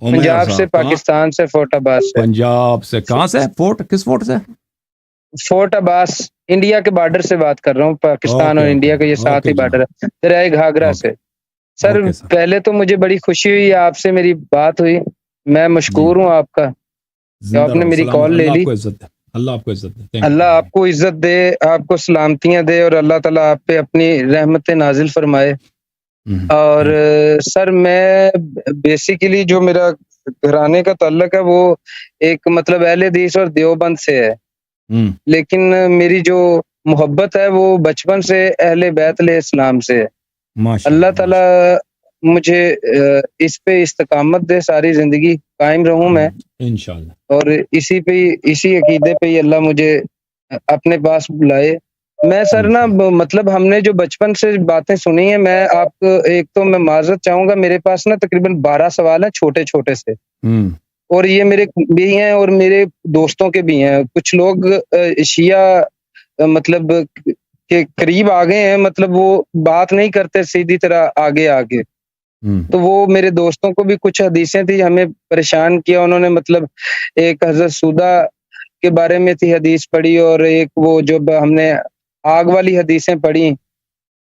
عمیر پنجاب سے، صاحب کہاں؟ پاکستان سے، فورٹ عباس سے۔ پنجاب سے کہاں سے؟ فورٹ کس فورٹ سے؟ فورٹ عباس، انڈیا کے بارڈر سے بات کر رہا ہوں، پاکستان اور اوکے انڈیا کا یہ ساتھ اوکے ہی بارڈر جناب، ہے، دریائے گھاگرا اوکے سے۔ سر اوکے سر پہلے تو مجھے بڑی خوشی ہوئی آپ سے میری بات ہوئی، میں جی، مشکور ہوں آپ کا کہ زندہ آپ نے رہو، میری سلامت، کال لے اللہ آپ لی۔ کو عزت دے، اللہ آپ کو عزت دے، تھینک یو اللہ ویری آپ کو عزت دے، آپ کو سلامتیاں دے، اور اللہ تعالیٰ آپ پہ اپنی رحمت نازل فرمائے۔ مچ، اور تھینک سر میں بیسیکلی جو میرا گھرانے کا تعلق ہے وہ ایک مطلب اہل حدیث اور دیوبند سے ہے، یو۔ لیکن میری جو محبت ہے وہ بچپن سے اہل بیت علیہ السلام سے ہے۔ ماشاء اللہ اللہ تعالیٰ مجھے اس پہ استقامت دے، ساری زندگی قائم رہوں میں، انشاءاللہ، اور اسی عقیدے پہ ہی اللہ مجھے اپنے پاس بلائے۔ میں سر نا مطلب ہم نے جو بچپن سے باتیں سنی ہیں، میں آپ کو ایک تو میں معذرت چاہوں گا، میرے پاس نا تقریباً 12 سوال ہیں چھوٹے چھوٹے سے، اور یہ میرے بھی ہیں اور میرے دوستوں کے بھی ہیں۔ کچھ لوگ شیعہ مطلب کے قریب آ گئے ہیں، مطلب وہ بات نہیں کرتے سیدھی طرح آگے آگے، تو وہ میرے دوستوں کو بھی کچھ حدیثیں تھی، ہمیں پریشان کیا انہوں نے۔ مطلب ایک حضرت سودا کے بارے میں تھی حدیث پڑھی، اور ایک وہ جو ہم نے آگ والی حدیثیں پڑھی،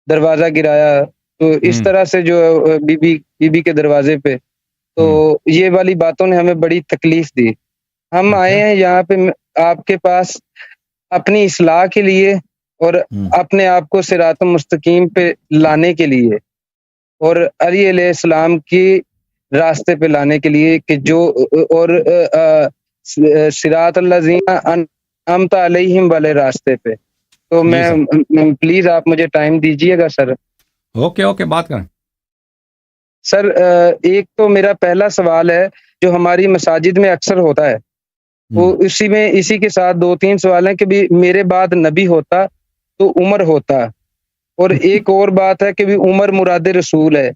دروازہ گرایا، تو اس طرح سے جو بی بی کے دروازے پہ، تو یہ والی باتوں نے ہمیں بڑی تکلیف دی۔ ہم آئے ہیں یہاں پہ آپ کے پاس اپنی اصلاح کے لیے، اور اپنے آپ کو صراط مستقیم پہ لانے کے لیے، اور علی علیہ السلام کی راستے پہ لانے کے لیے، کہ جو اور صراط الذین انعمت علیہم والے راستے پہ۔ تو میں پلیز آپ مجھے ٹائم دیجیے گا سر۔ اوکے اوکے، بات کریں سر ایک تو میرا پہلا سوال ہے جو ہماری مساجد میں اکثر ہوتا ہے، وہ اسی کے ساتھ 2-3 سوال ہیں کہ بھی میرے بعد نبی ہوتا تو عمر ہوتا، اور ایک اور بات ہے کہ بھی عمر مراد رسول ہے۔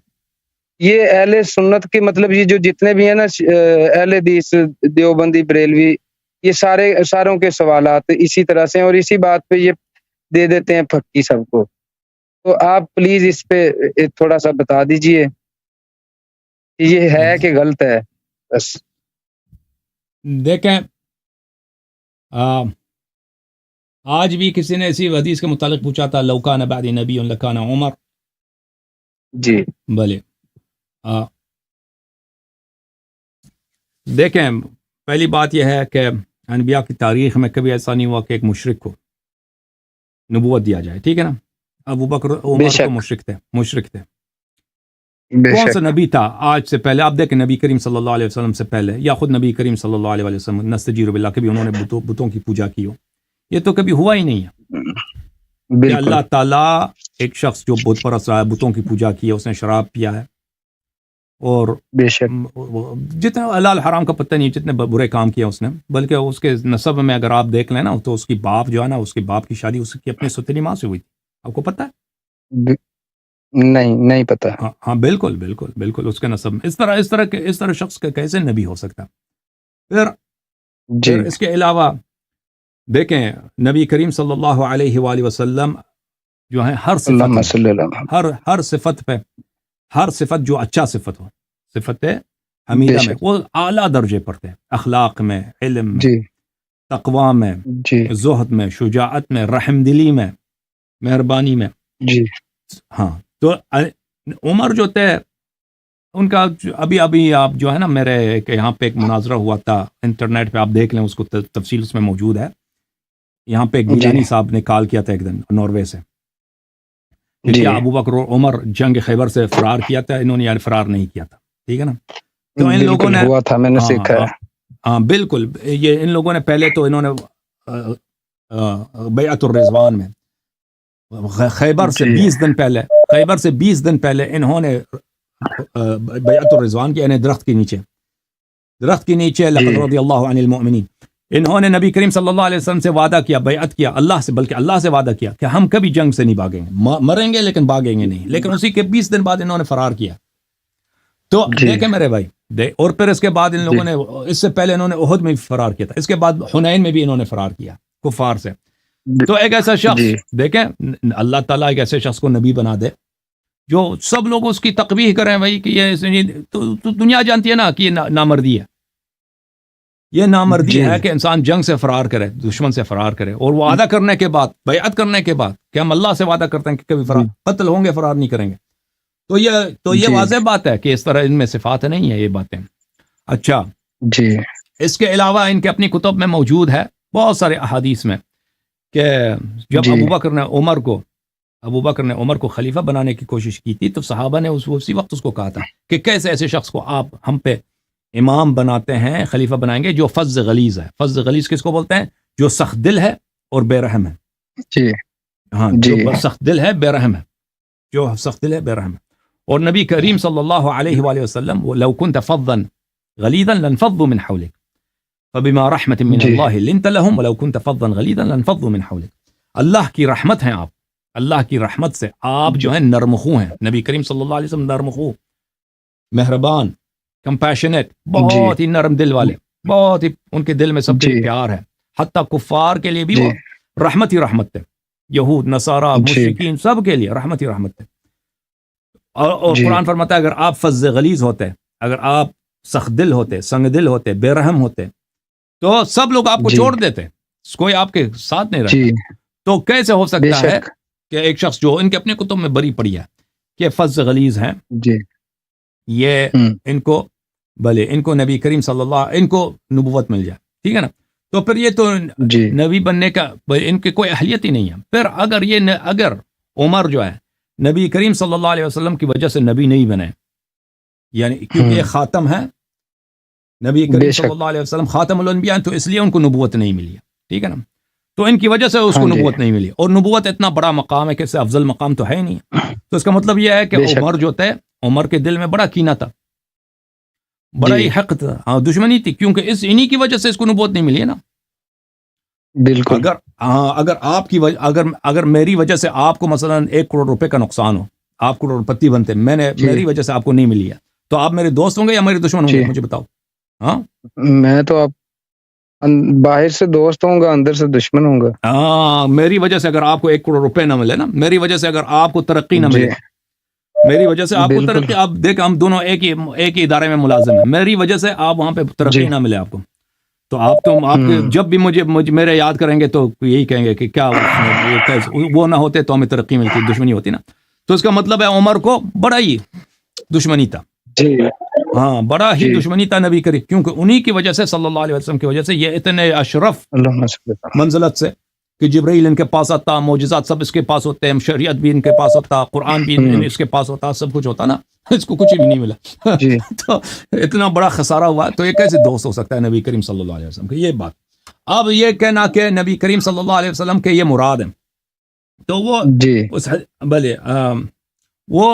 یہ اہل سنت کے مطلب یہ جو جتنے بھی ہیں نا اہل حدیث دیوبندی بریلوی، یہ ساروں کے سوالات اسی طرح سے ہیں، اور اسی بات پہ یہ دے دیتے ہیں پھکی سب کو۔ تو آپ پلیز اس پہ تھوڑا سا بتا دیجئے کہ یہ ہے کہ غلط ہے۔ بس دیکھیں، آج بھی کسی نے اسی حدیث کے متعلق پوچھا تھا، لو کان بعدی نبی لکان عمر۔ جی بھلے دیکھیں، پہلی بات یہ ہے کہ انبیاء کی تاریخ میں کبھی ایسا نہیں ہوا کہ ایک مشرک کو نبوت دیا جائے، ٹھیک ہے نا؟ ابو بکر عمر تو مشرک تھے۔ کون سا نبی تھا آج سے پہلے؟ آپ دیکھیں نبی کریم صلی اللہ علیہ وسلم سے پہلے، یا خود نبی کریم صلی اللہ علیہ وسلم نستجیر باللہ، کبھی انہوں نے بتوں کی پوجا کی ہو؟ یہ تو کبھی ہوا ہی نہیں ہے کہ اللہ تعالیٰ ایک شخص جو بت پرست رہا ہے، بتوں کی پوجا کی ہے، اس نے شراب پیا ہے، اور بے شک جتنے حلال حرام کا پتہ نہیں جتنے برے کام کیا اس نے، بلکہ اس کے نسب میں اگر آپ دیکھ لیں نا، تو اس کی باپ جو ہے نا، اس کے باپ کی شادی اس کی اپنے ستری ماں سے ہوئی تھی۔ آپ کو پتہ ہے؟ نہیں پتہ۔ ہاں بالکل بالکل بالکل، اس کے نسب میں اس طرح شخص کا کیسے نبی ہو سکتا؟ پھر اس کے علاوہ دیکھیں، نبی کریم صلی اللہ علیہ وآلہ وسلم جو ہے ہر صفت پہ، ہر صفت جو اچھا صفت ہو، صفت حمیدہ میں، وہ اعلیٰ درجے پر تھے، اخلاق میں، علم میں، تقوی میں، زہد میں، شجاعت میں، رحم دلی میں، مہربانی میں۔ ہاں، تو عمر جو تھے ان کا ابھی آپ جو ہے نا، میرے یہاں پہ ایک مناظرہ ہوا تھا، انٹرنیٹ پہ آپ دیکھ لیں، اس کو تفصیل اس میں موجود ہے۔ یہاں پہ گیلانی صاحب نے کال کیا تھا ایک دن ناروے سے، کہ کیا ابو بکر اور عمر جنگ خیبر سے فرار کیا تھا؟ انہوں نے فرار نہیں کیا تھا، ٹھیک ہے نا؟ تو ان لوگوں نے ہوا تھا، میں نے سیکھا ہے۔ ہاں بالکل، یہ ان لوگوں نے پہلے تو انہوں نے بیعت الرضوان میں خیبر سے 20 دن پہلے انہوں نے بیعت الرضوان کی، یعنی درخت کے نیچے لقد رضی اللہ عن المؤمنین، انہوں نے نبی کریم صلی اللہ علیہ وسلم سے وعدہ کیا، بیعت کیا اللہ سے، بلکہ اللہ سے وعدہ کیا کہ ہم کبھی جنگ سے نہیں بھاگیں گے، مریں گے لیکن بھاگیں گے نہیں، لیکن اسی کے 20 دن بعد انہوں نے فرار کیا۔ تو دیکھیں میرے بھائی، اور پھر اس کے بعد ان لوگوں نے، اس سے پہلے انہوں نے احد میں بھی فرار کیا تھا، اس کے بعد حنین میں بھی انہوں نے فرار کیا کفار سے۔ تو ایک ایسا شخص، دیکھیں اللہ تعالیٰ ایک ایسے شخص کو نبی بنا دے جو سب لوگ اس کی تقبیح کریں بھائی کہ یہ تو دنیا جانتی ہے نا کہ یہ نامردی ہے. یہ نامردی ہے کہ انسان جنگ سے فرار کرے, دشمن سے فرار کرے, اور وعدہ کرنے کے بعد, بیعت کرنے کے بعد کہ ہم اللہ سے وعدہ کرتے ہیں کہ کبھی قتل ہوں گے, فرار نہیں کریں گے. تو یہ واضح بات ہے کہ اس طرح ان میں صفات نہیں ہے یہ باتیں. اچھا جی, اس کے علاوہ ان کے اپنی کتب میں موجود ہے بہت سارے احادیث میں کہ جب ابو بکر نے عمر کو خلیفہ بنانے کی کوشش کی تھی تو صحابہ نے اسی وقت اس کو کہا تھا کہ کیسے ایسے شخص کو آپ ہم پہ امام بناتے ہیں, خلیفہ بنائیں گے, جو فظ غلیظ ہے. فظ غلیظ کس کو بولتے ہیں؟ جو سخت دل ہے اور بے رحم ہے. جی ہاں, جو سخت دل ہے بے رحم ہے, جو سخت دل ہے بے رحم ہے. اور نبی کریم صلی اللہ علیہ وآلہ وسلم لو كنت فظا غلیظا لانفضوا من حولك فبما رحمة من اللہ لنت لهم ولو كنت فظا غلیظا لانفضوا من حولك. اللہ کی رحمت ہیں آپ, اللہ کی رحمت سے آپ جو ہیں نرمخو ہیں. نبی کریم صلی اللہ علیہ وسلم نرمخو, مہربان, کمپیشنیٹ, بہت ہی نرم دل والے, بہت ہی ان کے دل میں سب کے پیار ہے. حتیٰ کفار کے لیے بھی وہ رحمت ہی رحمت ہے. یہود, نصارہ, مشرکین, سب کے لیے رحمت ہی رحمت ہے. اور قرآن فرماتا ہے اگر آپ فظ غلیظ ہوتے, اگر آپ سخت دل ہوتے, سنگ دل ہوتے, بے رحم ہوتے, تو سب لوگ آپ کو چھوڑ دیتے, کوئی آپ کے ساتھ نہیں رہتا. تو کیسے ہو سکتا ہے کہ ایک شخص جو ان کے اپنے کتب میں بری پڑی ہے کہ فظ غلیظ ہیں, یہ ان کو بھلے ان کو نبی کریم صلی اللہ ان کو نبوت مل جائے, ٹھیک ہے نا, تو پھر یہ تو نبی بننے کا ان کی کوئی اہلیت ہی نہیں ہے. پھر اگر عمر جو ہے نبی کریم صلی اللہ علیہ وسلم کی وجہ سے نبی نہیں بنے, یعنی کیونکہ یہ خاتم ہے, نبی کریم صلی اللہ علیہ وسلم خاتم الانبیاء, تو اس لیے ان کو نبوت نہیں ملی ہے, ٹھیک ہے نا. تو ان کی وجہ سے اس کو نبوت نہیں ملی, اور نبوت اتنا بڑا مقام ہے کہ اس سے افضل مقام تو ہے ہی نہیں. تو اس کا مطلب یہ ہے کہ عمر جو تھے, عمر کے دل میں بڑا کینہ تھا, بڑا ہی حق تھا, ہاں دشمنی تھی, کیونکہ انہی کی وجہ سے اس کو نبوت نہیں ملی ہے نا. بالکل. اگر آپ کی اگر میری وجہ سے آپ کو مثلا 1 کروڑ روپے کا نقصان ہو, آپ کروڑ پتی بنتے, میری وجہ سے آپ کو نہیں ملی ہے, تو آپ میرے دوست ہوں گے یا میرے دشمن ہوں گے, مجھے بتاؤ. ہاں, میں تو آپ باہر سے دوست ہوں گا, اندر سے دشمن ہوں گا. ہاں, میری وجہ سے اگر آپ کو 1 کروڑ روپے نہ ملے نا, میری وجہ سے اگر آپ کو ترقی نہ ملے, میری وجہ سے آپ کو ترقی, آپ دیکھ ہم دونوں ایک ہی ادارے میں ملازم ہیں, میری وجہ سے آپ وہاں پہ ترقی نہ ملے آپ کو, تو آپ جب بھی مجھے میرے یاد کریں گے تو یہی کہیں گے کہ کیا وہ نہ ہوتے تو ہمیں ترقی ملتی, دشمنی ہوتی نا. تو اس کا مطلب ہے عمر کو بڑا ہی دشمنی تھا, ہاں بڑا ہی دشمنی تھا نبی کریم, کیونکہ انہی کی وجہ سے صلی اللہ علیہ وسلم کی وجہ سے یہ اتنے اشرف منزلت سے کہ جبرائیل ان کے پاس آتا, معجزات سب اس کے پاس ہوتے ہیں, شریعت بھی ان کے پاس ہوتا, قرآن بھی اس کے پاس ہوتا, سب کچھ ہوتا نا, اس کو کچھ بھی نہیں ملا. تو اتنا بڑا خسارہ ہوا, تو یہ کیسے دوست ہو سکتا ہے نبی کریم صلی اللہ علیہ وسلم کی, یہ بات. اب یہ کہنا کہ نبی کریم صلی اللہ علیہ وسلم کے یہ مراد ہیں, تو وہ بھلے وہ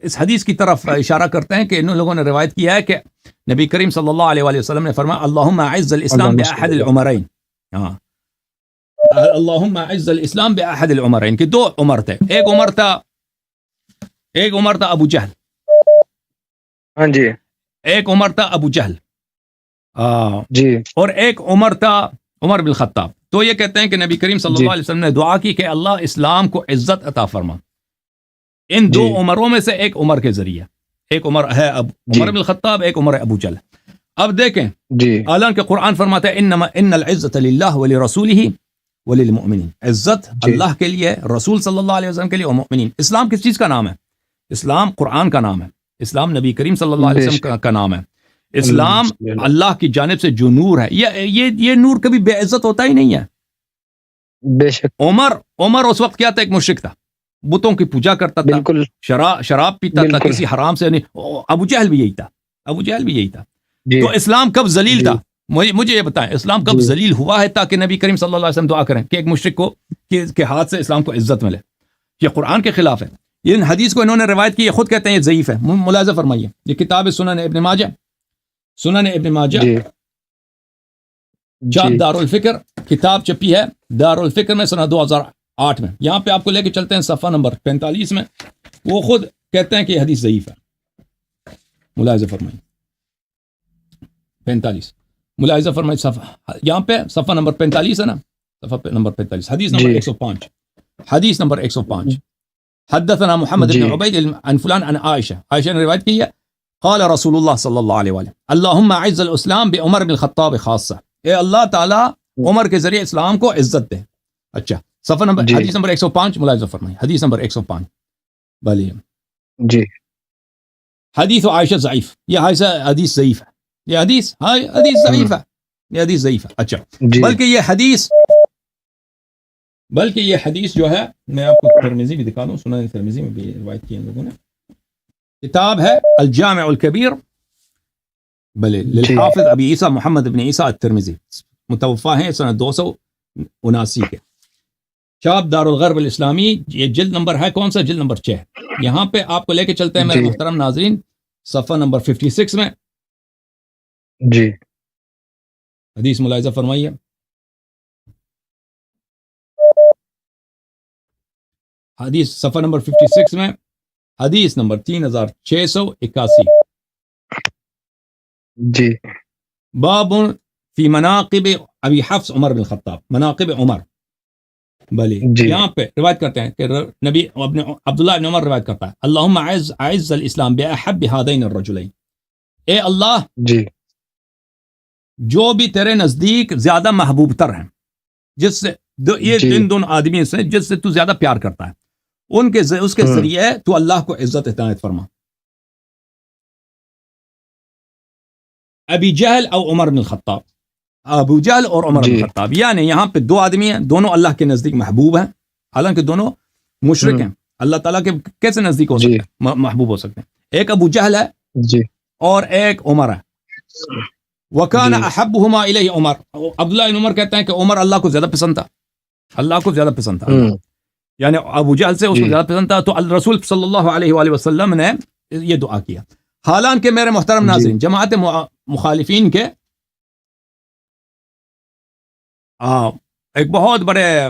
اس حدیث کی طرف اشارہ کرتے ہیں کہ ان لوگوں نے روایت کیا ہے کہ نبی کریم صلی اللہ علیہ وسلم نے فرمایا اللہم اعز الاسلام باحد العمرین, ہاں اللہم اعز الاسلام باحد العمرین, کہ 2 عمر تھے, ایک عمر تھا ابو جہل, ہاں جی, ایک عمر تھا ابو جہل, جی, اور ایک عمر تھا عمر بن الخطاب. تو یہ کہتے ہیں کہ نبی کریم صلی اللہ علیہ وسلم نے دعا کی کہ اللہ اسلام کو عزت عطا فرما ان 2 عمروں میں سے ایک عمر کے ذریعے. ایک عمر ہے عمر بن الخطاب, ایک عمر ہے ابو جہل. اب دیکھیں حالانکہ قرآن فرماتا ہے ان العزت للہ ولرسولہ وللمؤمنین, عزت اللہ کے لیے, رسول صلی اللہ علیہ وسلم کے لیے, اور مؤمنین. اسلام کس چیز کا نام ہے؟ اسلام قرآن کا نام ہے, اسلام نبی کریم صلی اللہ علیہ وسلم کا نام ہے. اسلام اللہ کی جانب سے جو نور ہے, یہ نور کبھی بے عزت ہوتا ہی نہیں ہے. بے شک. عمر اس وقت کیا تھا؟ ایک مشرک تھا, بتوں کی پوجا کرتا تھا, شراب پیتا تھا, کسی حرام سے نہیں. ابو جہل بھی یہی تھا. تو اسلام کب ذلیل تھا؟ مجھے یہ بتائیں, اسلام کب ذلیل ہوا ہے تاکہ نبی کریم صلی اللہ علیہ وسلم دعا کریں کہ ایک مشرک کو کے ہاتھ سے اسلام کو عزت ملے؟ یہ قرآن کے خلاف ہے. ان حدیث کو انہوں نے روایت کی, یہ خود کہتے ہیں یہ ضعیف ہے. ملاحظہ فرمائیے, یہ کتاب سنن ابن ماجہ چاپ دارالفکر, کتاب چھپی ہے دارالفکر میں سنہ 2008 میں. یہاں پہ آپ کو لے کے چلتے ہیں صفحہ نمبر 45 میں, وہ خود کہتے ہیں کہ یہ حدیث ضعیف ہے. ملاحظہ فرمائیے 45, ملاحظہ فرمائیے صفحہ, یہاں پہ صفحہ نمبر 45 ہے نا, صفحہ نمبر 45, حدیث نمبر 105, حدیث نمبر 105. حدثنا محمد بن عبید عن فلان عن عائشہ نے روایت کی ہے قال رسول اللہ صلی اللہ علیہ وآلہ اللہم اعز الاسلام بعمر بن الخطاب خاصہ، اے اللہ تعالیٰ عمر کے ذریعے اسلام کو عزت دے. اچھا صفحہ نمبر حدیث نمبر 105 ملاحظہ فرمائیں، حدیث نمبر 105. بھلی جی حدیث عائشہ ضعیف، یہ حدیث ضعیف ہے، یہ حدیث ضعیف ہے، یہ حدیث ضعیف ہے. اچھا بلکہ یہ حدیث جو ہے میں آپ کو ترمذی بھی دکھا دوں، سنن ترمذی میں بھی روایت کی ہے لوگوں نے، کتاب ہے الجامع الکبیر بلے للحافظ ابی عیسیٰ محمد بن عیسیٰ الترمذی، متوفا ہیں سنہ 279 کے، چاپ دار الغرب الاسلامی. یہ جلد نمبر ہے کون سا؟ جلد نمبر 6. یہاں پہ آپ کو لے کے چلتے ہیں میرے محترم ناظرین صفحہ نمبر 56 میں. جی حدیث ملاحظہ فرمائیے. حدیث صفحہ نمبر 56 میں حدیث نمبر 3681. جی باب فی مناقب ابی حفص عمر بن الخطاب، مناقب عمر. بلی یہاں پہ روایت کرتے ہیں کہ نبی عبداللہ بن عمر روایت کرتا ہے اللہم اعز الاسلام باحب ہذین الرجلین، اے اللہ جی جو بھی تیرے نزدیک زیادہ محبوب تر ہیں، جس سے یہ ان دونوں آدمی سے جس سے تو زیادہ پیار کرتا ہے، اس کے ذریعے تو اللہ کو عزت عنایت فرما. ابی جہل او عمر بن الخطاب، ابو جہل اور عمر بن الخطاب، یعنی یہاں پہ دو آدمی ہیں، دونوں اللہ کے نزدیک محبوب ہیں، حالانکہ دونوں مشرک ہیں، اللہ تعالیٰ کے کیسے نزدیک ہو سکتے ہیں، محبوب ہو سکتے ہیں؟ ایک ابو جہل ہے اور ایک عمر ہے. وکان احبہما الیہ عمر، عبداللہ بن عمر کہتے ہیں کہ عمر اللہ کو زیادہ پسند تھا، اللہ کو زیادہ پسند تھا، یعنی ابو جہل سے اس کو زیادہ پسند تھا. تو الرسول صلی اللہ علیہ وآلہ وسلم نے یہ دعا کیا. حالانکہ میرے محترم ناظرین جماعت مخالفین کے ایک بہت بڑے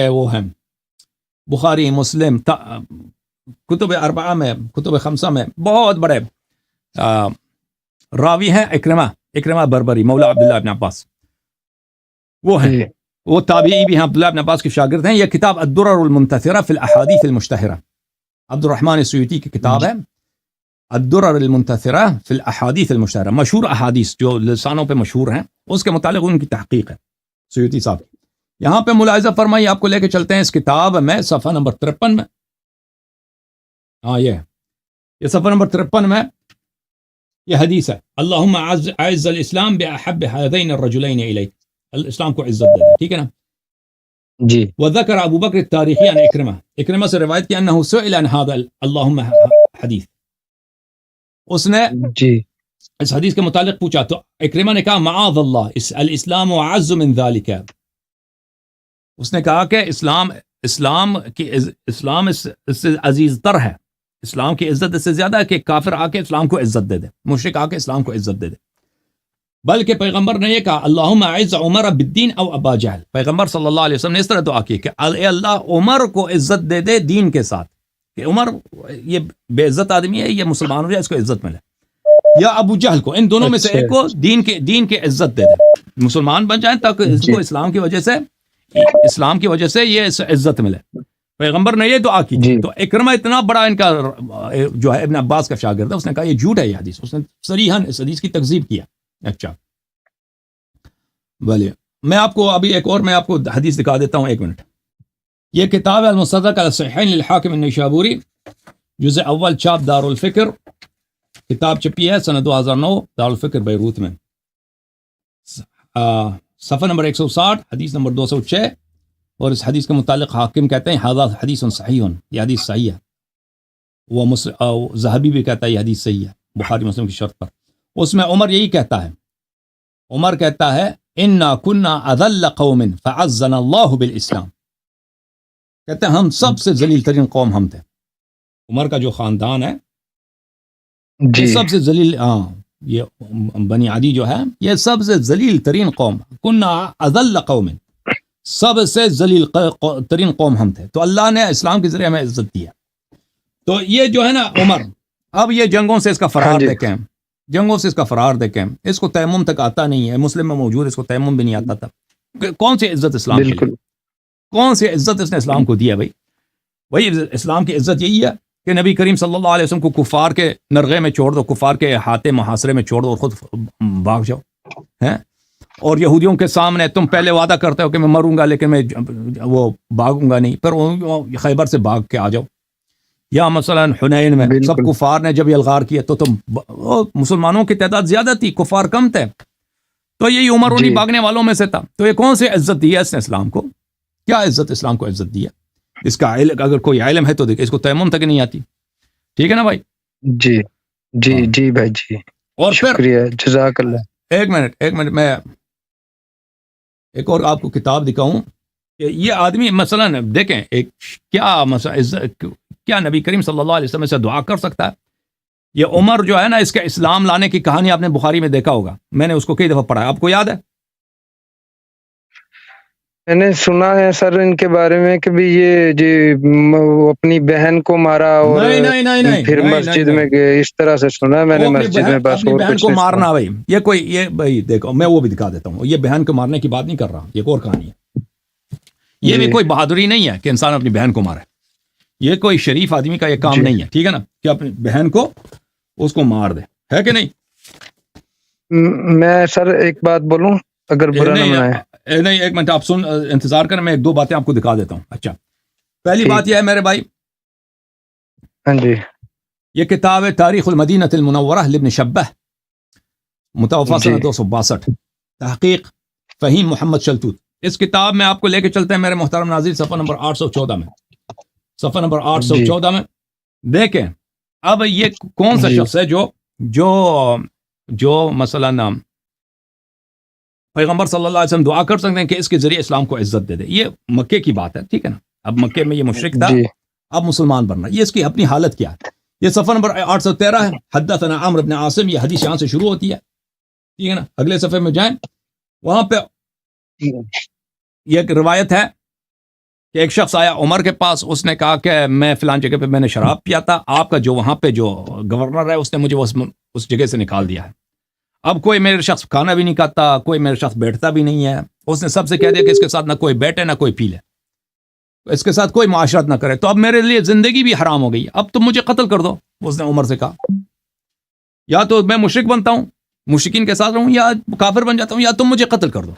وہ ہیں، بخاری مسلم کتب اربعہ میں، کتب خمسہ میں بہت بڑے راوی ہیں، اکرمہ بربری مولا عبداللہ بن عباس، وہ ہیں، وہ تابعی بھی ہیں، عبداللہ بن عباس کے شاگرد ہیں. یہ کتاب الدرر المنتثرہ فی الاحادیث المشتہرہ، عبد الرحمن سیوطی کی کتاب ہے الدرر المنتثرہ فی الاحادیث المشتہرہ، مشہور احادیث جو لسانوں پہ مشہور ہیں اس کے متعلق ان کی تحقیق ہے سیوطی صاحب. یہاں پہ ملاحظہ فرمائیے، آپ کو لے کے چلتے ہیں اس کتاب میں صفحہ نمبر 53 میں، یہ صفحہ نمبر 53 میں یہ حدیث ہے اللہم اعز الاسلام باحب ہذین الرجلین الیک، اسلام کو عزت دے دے، ٹھیک ہے نا جی. وذکر ابو بکر التاریخی عن اکرمہ سے روایت کی انہ سئل عن ھذا اللہم حدیث، اس نے اس حدیث کے متعلق پوچھا تو اکرمہ نے کہا معاذ اللہ الاسلام اعز من ذلك، اس نے کہا کہ اسلام اس سے عزیز تر ہے، اسلام کی عزت اس سے زیادہ ہے کہ کافر آ کے اسلام کو عزت دے دے، مشرک آ کے اسلام کو عزت دے دے. بلکہ پیغمبر نے یہ کہا اللہم اعز عمر بالدین او ابا جہل، پیغمبر صلی اللہ علیہ وسلم نے اس طرح دعا کی کہ اے اللہ عمر کو عزت دے دے دین کے ساتھ، کہ عمر یہ بے عزت آدمی ہے، یہ مسلمان ہو جائے، اس کو عزت ملے، یا ابو جہل کو، ان دونوں میں سے ایک کو دین کے عزت دے دے، مسلمان بن جائیں تاکہ اس کو اسلام کی وجہ سے یہ عزت ملے. پیغمبر نے یہ دعا کی تھی. تو اکرمہ اتنا بڑا ان کا جو ہے ابن عباس کا شاگرد ہے، اس نے کہا یہ جھوٹ ہے یہ حدیث، اس نے صریحاً اس حدیث کی تکذیب کیا. اچھا بھلے میں آپ کو ابھی ایک اور حدیث دکھا دیتا ہوں، ایک منٹ. یہ کتاب ہے المستدرک علی الصحیحین للحاکم النیشابوری، جزء اول، چاپ دار الفکر، کتاب چھپی ہے سنہ 2009 دار الفکر بیروت میں، صفحہ نمبر 160 حدیث نمبر 206. اور اس حدیث کے متعلق حاکم کہتے ہیں ھذا حدیث صحیح، یہ حدیث صحیح ہے. وہ ذہبی بھی کہتا ہے یہ حدیث صحیح ہے بخاری مسلم کی شرط پر. اس میں عمر یہی کہتا ہے، عمر کہتا ہے انا کنا اذل قوم فعزنا اللہ بالاسلام، کہتے ہیں ہم سب سے ذلیل ترین قوم ہم تھے. عمر کا جو خاندان ہے سب سے ذلیل، یہ بنی عدی جو ہے یہ سب سے ذلیل ترین قوم، کنا اذل قوم، سب سے ذلیل ترین قوم ہم تھے. تو اللہ نے اسلام کے ذریعے ہمیں عزت دیا. تو یہ جو ہے نا عمر، اب یہ جنگوں سے اس کا فرار دیکھیں، جنگوں سے اس کا فرار دیکھیں، اس کو تیمم تک آتا نہیں ہے، مسلم میں موجود اس کو تیمم بھی نہیں آتا تھا. کون سی عزت اسلام کی، کون سی عزت اس نے اسلام کو دیا بھائی؟ وہی اسلام کی عزت یہی ہے کہ نبی کریم صلی اللہ علیہ وسلم کو کفار کے نرغے میں چھوڑ دو، کفار کے احاطے محاصرے میں چھوڑ دو اور خود بھاگ جاؤ ہیں، اور یہودیوں کے سامنے تم پہلے وعدہ کرتے ہو کہ میں مروں گا لیکن میں وہ بھاگوں گا نہیں، پھر خیبر سے بھاگ کے آ جاؤ، یا مثلا حنین میں سب کفار نے جب یلغار کیا تو تم، مسلمانوں کی تعداد زیادہ تھی، کفار کم تھے، تو یہی عمر انہی بھاگنے والوں میں سے تھا. تو یہ کون سی عزت دی ہے اس نے اسلام کو؟ کیا عزت اسلام کو عزت دی ہے؟ اس کا علم اگر کوئی علم ہے تو دیکھیں اس کو تیمم تک نہیں آتی. ٹھیک ہے نا بھائی؟ جی جی جی بھائی جی. اور شکریہ، جزاک اللہ. ایک منٹ میں ایک اور آپ کو کتاب دکھاؤں کہ یہ آدمی مثلا دیکھیں ایک کیا مثلا کیا نبی کریم صلی اللہ علیہ وسلم سے دعا کر سکتا ہے؟ یہ عمر جو ہے نا، اس کا اسلام لانے کی کہانی آپ نے بخاری میں دیکھا ہوگا، میں نے اس کو کئی دفعہ پڑھا ہے، آپ کو یاد ہے؟ میں نے سنا ہے سر ان کے بارے میں کہ بھی یہ جی اپنی بہن کو مارا اور نہیں پھر مسجد میں گئے، اس طرح سے سنا ہے میں نے مسجد میں. بس اپنی بہن کو مارنا بھائی، یہ بھائی دیکھو میں وہ بھی دکھا دیتا ہوں، یہ بہن کو مارنے کی بات نہیں کر رہا، یہ ایک اور کہانی ہے. یہ بھی کوئی بہادری نہیں ہے کہ انسان اپنی بہن کو مارے، یہ کوئی شریف آدمی کا یہ کام نہیں ہے، ٹھیک ہے نا، کہ اپنی بہن کو اس کو مار دے، ہے کہ نہیں؟ میں سر ایک بات بولوں اگر برا نہ منائے. نہیں ایک منٹ آپ انتظار کریں، میں ایک دو باتیں آپ کو دکھا دیتا ہوں. اچھا، پہلی بات یہ ہے میرے بھائی، ہاں جی، یہ کتاب ہے تاریخ المدینہ المنورہ لابن شبہ، متوفی سنہ 262، تحقیق فہیم محمد شلتوت. اس کتاب میں آپ کو لے کے چلتے ہیں میرے محترم ناظرین صفحہ نمبر 814 میں، صفحہ نمبر 814 میں دیکھیں. اب یہ کون سا شخص ہے جو مثلا پیغمبر صلی اللہ علیہ وسلم دعا کر سکتے ہیں کہ اس کے ذریعے اسلام کو عزت دے دے؟ یہ مکے کی بات ہے، ٹھیک ہے نا. اب مکے میں یہ مشرک تھا، اب مسلمان بننا، یہ اس کی اپنی حالت کیا ہے. یہ صفحہ نمبر 813 ہے، حدثنا عمرو بن عاصم، یہ حدیث یہاں سے شروع ہوتی ہے، ٹھیک ہے نا. اگلے صفحے میں جائیں، وہاں پہ یہ ایک روایت ہے کہ ایک شخص آیا عمر کے پاس، اس نے کہا کہ میں فلان جگہ پہ میں نے شراب پیا تھا، آپ کا جو وہاں پہ جو گورنر ہے اس نے مجھے اس جگہ سے نکال دیا ہے. اب کوئی میرے شخص کھانا بھی نہیں کھاتا، کوئی میرے شخص بیٹھتا بھی نہیں ہے. اس نے سب سے کہہ دیا کہ اس کے ساتھ نہ کوئی بیٹھے نہ کوئی پی لے، اس کے ساتھ کوئی معاشرت نہ کرے، تو اب میرے لیے زندگی بھی حرام ہو گئی، اب تم مجھے قتل کر دو. اس نے عمر سے کہا یا تو میں مشرک بنتا ہوں، مشرکین کے ساتھ رہوں، یا کافر بن جاتا ہوں، یا تم مجھے قتل کر دو.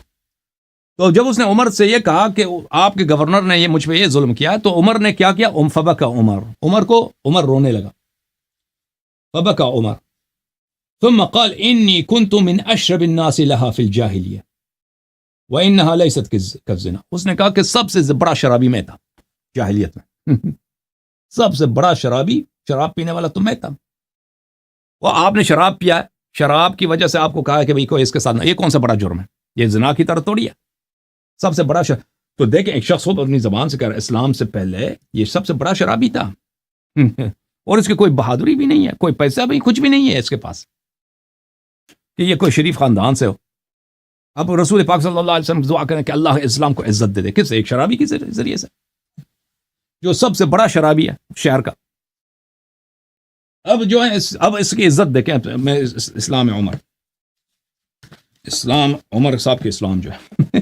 تو جب اس نے عمر سے یہ کہا کہ آپ کے گورنر نے یہ مجھ پہ یہ ظلم کیا، تو عمر نے کیا کیا؟ فبکا عمر رونے لگا. فبکا عمر ثم قال انی كنت من اشرب الناس لها في الجاهلیہ وانها ليست كالزنا. اس نے کہا کہ سب سے بڑا شرابی میں تھا جاہلیت میں، سب سے بڑا شراب پینے والا تو میں تھا. وہ آپ نے شراب پیا ہے، شراب کی وجہ سے آپ کو کہا کہ بھئی کوئی اس کے ساتھ، یہ کون سا بڑا جرم ہے؟ یہ زنا کی طرح تھوڑی ہے. سب سے بڑا تو دیکھیں ایک شخص خود اپنی زبان سے کہہ رہا ہے اسلام سے پہلے یہ سب سے بڑا شرابی تھا، اور اس کی کوئی بہادری بھی نہیں ہے، کوئی پیسہ بھی کچھ بھی نہیں ہے اس کے پاس کہ یہ کوئی شریف خاندان سے ہو. اب رسول پاک صلی اللہ علیہ وسلم دعا کریں کہ اللہ اسلام کو عزت دے دے، کس؟ ایک شرابی کے ذریعے سے، جو سب سے بڑا شرابی ہے شہر کا. اب جو ہے اب اس کی عزت دیکھیں. میں اسلام عمر صاحب کے اسلام جو ہے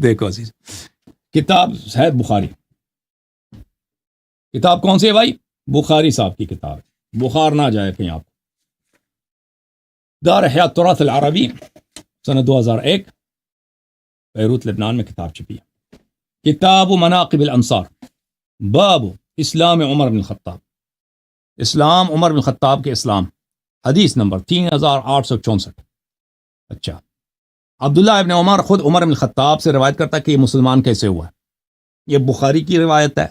دیکھو عزیز، کتاب ہے بخاری. کتاب کون سی ہے بھائی؟ بخاری صاحب کی کتاب ہے، بخار نہ جائے کہیں آپ. دار حیات تراث العربی سنہ 2001 بیروت لبنان میں کتاب چھپی ہے. کتاب مناقب الانصار، باب اسلام عمر بن الخطاب، اسلام عمر بن الخطاب کے اسلام، حدیث نمبر 3864. اچھا، عبداللہ ابن عمر خود عمر بن الخطاب سے روایت کرتا ہے کہ یہ مسلمان کیسے ہوا ہے. یہ بخاری کی روایت ہے،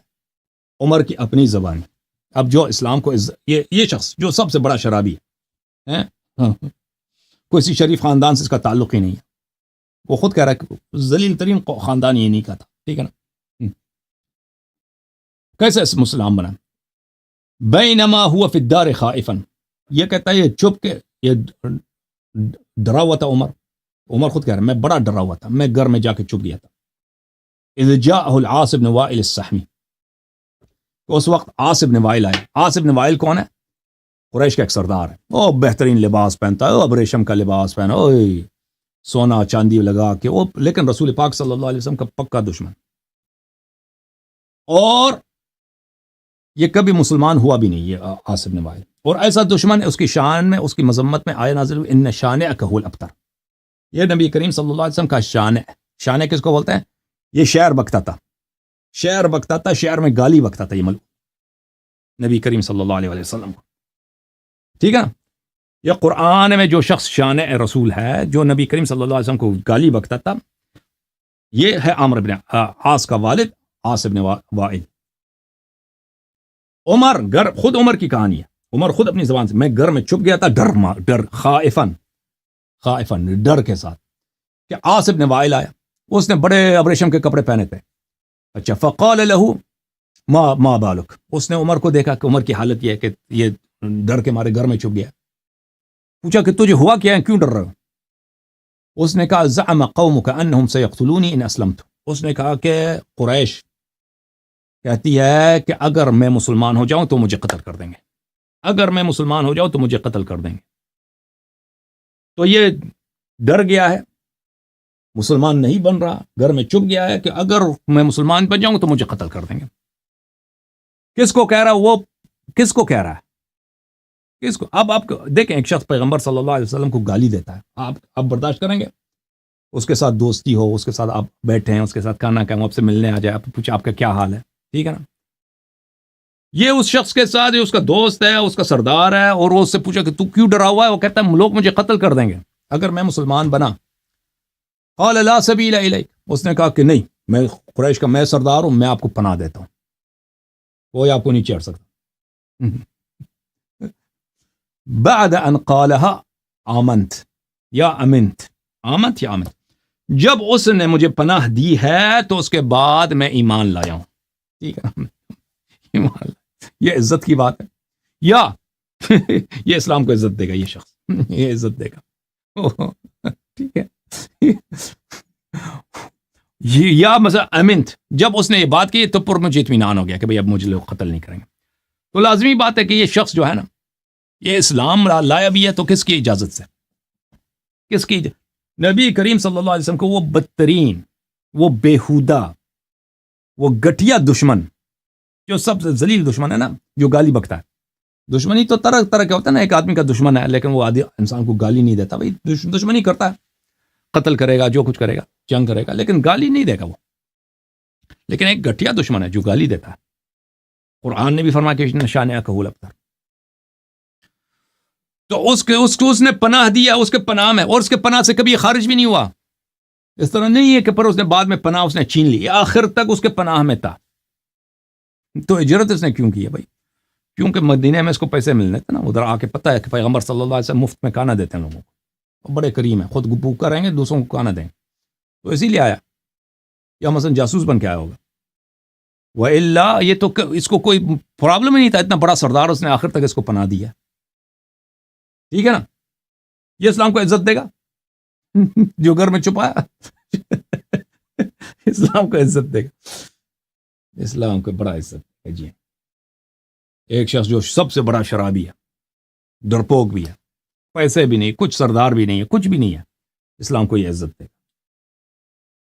عمر کی اپنی زبان. اب جو اسلام کو یہ شخص جو سب سے بڑا شرابی ہے، کوئی شریف خاندان سے اس کا تعلق ہی نہیں ہے، وہ خود کہہ رہا ہے کہ ذلیل ترین خاندان یہ نہیں کا تھا، ٹھیک ہے نا. کیسے اس مسلمان بنا؟ بینما ہوا فی الدار خائفا، یہ کہتا ہے یہ چھپ کے، یہ ڈرا ہوا تھا عمر خود کہہ رہا ہے میں بڑا ڈرا ہوا تھا، میں گھر میں جا کے چھپ گیا تھا. اذ جاءہ العاص بن وائل السحمی، اس وقت عاص بن وائل آئے. عاص بن وائل کون ہے؟ قریش کا ایک سردار ہے، وہ بہترین لباس پہنتا ہے، اب ریشم کا لباس پہنا، سونا چاندی لگا کے، وہ لیکن رسول پاک صلی اللہ علیہ وسلم کا پکا دشمن. اور یہ کبھی مسلمان ہوا بھی نہیں یہ عاص بن وائل، اور ایسا دشمن اس کی شان میں، اس کی مذمت میں آیا نازل ہوئی ان شانئک هو الابتر، یہ نبی کریم صلی اللہ علیہ وسلم کا شان ہے۔ شان کس کو بولتے ہیں؟ یہ شعر بکتا تھا، شعر بکتا تھا، شعر میں گالی بکتا تھا یہ ملک نبی کریم صلی اللہ علیہ وسلم کو، ٹھیک ہے نا؟ یہ قرآن میں جو شخص شان رسول ہے، جو نبی کریم صلی اللہ علیہ وسلم کو گالی بکتا تھا، یہ ہے عامر بن عاص کا والد عاص بن وائل۔ عمر، خود عمر کی کہانی ہے، عمر خود اپنی زبان سے، میں گھر میں چھپ گیا تھا ڈر خائفن ڈر کے ساتھ کہ عاص بن وائل آیا، اس نے بڑے ابریشم کے کپڑے پہنے تھے، اچھا، فقال له ما بالک، اس نے عمر کو دیکھا کہ عمر کی حالت یہ ہے کہ یہ ڈر کے مارے گھر میں چھپ گیا، پوچھا کہ تجھے ہوا کیا ہے، کیوں ڈر رہے ہو؟ اس نے کہا زعم قومک انہم سیقتلونی ان اسلمت، اس نے کہا کہ قریش کہتی ہے کہ اگر میں مسلمان ہو جاؤں تو مجھے قتل کر دیں گے، اگر میں مسلمان ہو جاؤں تو مجھے قتل کر دیں گے۔ تو یہ ڈر گیا ہے، مسلمان نہیں بن رہا، گھر میں چھپ گیا ہے کہ اگر میں مسلمان بن جاؤں تو مجھے قتل کر دیں گے۔ کس کو کہہ رہا وہ کس کو کہہ رہا ہے؟ کس کو؟ اب آپ دیکھیں، ایک شخص پیغمبر صلی اللہ علیہ وسلم کو گالی دیتا ہے، آپ برداشت کریں گے؟ اس کے ساتھ دوستی ہو، اس کے ساتھ آپ بیٹھے ہیں، اس کے ساتھ کھانا کھائیں، آپ سے ملنے آ جائے، آپ پوچھیں آپ کا کیا حال ہے، ٹھیک ہے نا؟ یہ اس شخص کے ساتھ، اس کا دوست ہے، اس کا سردار ہے، اور وہ اس سے پوچھا کہ تو کیوں ڈرا ہوا ہے؟ وہ کہتا ہے لوگ مجھے قتل کر دیں گے اگر میں مسلمان بنا۔ قال لا سبیل الیک، اس نے کہا کہ نہیں، میں قریش کا میں سردار ہوں، میں آپ کو پناہ دیتا ہوں، کوئی آپ کو نہیں چڑھ سکتا۔ بعد ان قالها آمنت یا امنت، آمنت یا امنت، جب اس نے مجھے پناہ دی ہے تو اس کے بعد میں ایمان لایا ہوں، ٹھیک ہے نا؟ ایمان، یہ عزت کی بات ہے، یا یہ اسلام کو عزت دے گا، یہ شخص یہ عزت دے گا، ٹھیک ہے؟ یا مثلا امنت، جب اس نے یہ بات کی تو پر مجھے اطمینان ہو گیا کہ بھئی اب مجھے لوگ قتل نہیں کریں گے۔ تو لازمی بات ہے کہ یہ شخص جو ہے نا، یہ اسلام لایا بھی ہے تو کس کی اجازت سے؟ کس کی نبی کریم صلی اللہ علیہ وسلم کو وہ بدترین، وہ بیہودہ، وہ گٹھیا دشمن، جو سب سے ذلیل دشمن ہے نا، جو گالی بکتا ہے۔ دشمنی تو طرح طرح کا ہوتا ہے نا، ایک آدمی کا دشمن ہے لیکن وہ آدمی انسان کو گالی نہیں دیتا، بھائی دشمنی کرتا ہے، قتل کرے گا، جو کچھ کرے گا، جنگ کرے گا، لیکن گالی نہیں دے گا وہ۔ لیکن ایک گٹھیا دشمن ہے جو گالی دیتا ہے، قرآن نے بھی فرمایا کہ نشانہ کہول ابتر، تو اس نے پناہ دیا اس کے پناہ میں، اور اس کے پناہ سے کبھی خارج بھی نہیں ہوا۔ اس طرح نہیں ہے کہ پر اس نے بعد میں پناہ اس نے چھین لی، آخر تک اس کے پناہ میں تھا۔ تو ہجرت اس نے کیوں کی ہے بھائی؟ کیونکہ مدینے میں اس کو پیسے ملنے تھے نا، ادھر آ کے پتہ ہے کہ پیغمبر صلی اللہ علیہ وسلم مفت میں کھانا دیتے ہیں لوگوں کو، بڑے کریم ہیں، خود بھوکا رہیں گے، دوسروں کو کھانا دیں، تو اسی لیے آیا، یا مثلا جاسوس بن کے آیا ہوگا، وَإِلَّا یہ تو اس کو کوئی پرابلم ہی نہیں تھا، اتنا بڑا سردار اس نے آخر تک اس کو پناہ دیا، ٹھیک ہے نا؟ یہ اسلام کو عزت دے گا جو گھر میں چھپایا اسلام کو عزت دے گا، اسلام کو بڑا عزت ہے جی۔ ایک شخص جو سب سے بڑا شرابی ہے، ڈرپوک بھی ہے، پیسے بھی نہیں، کچھ سردار بھی نہیں ہے، کچھ بھی نہیں ہے، اسلام کو یہ عزت دے گا۔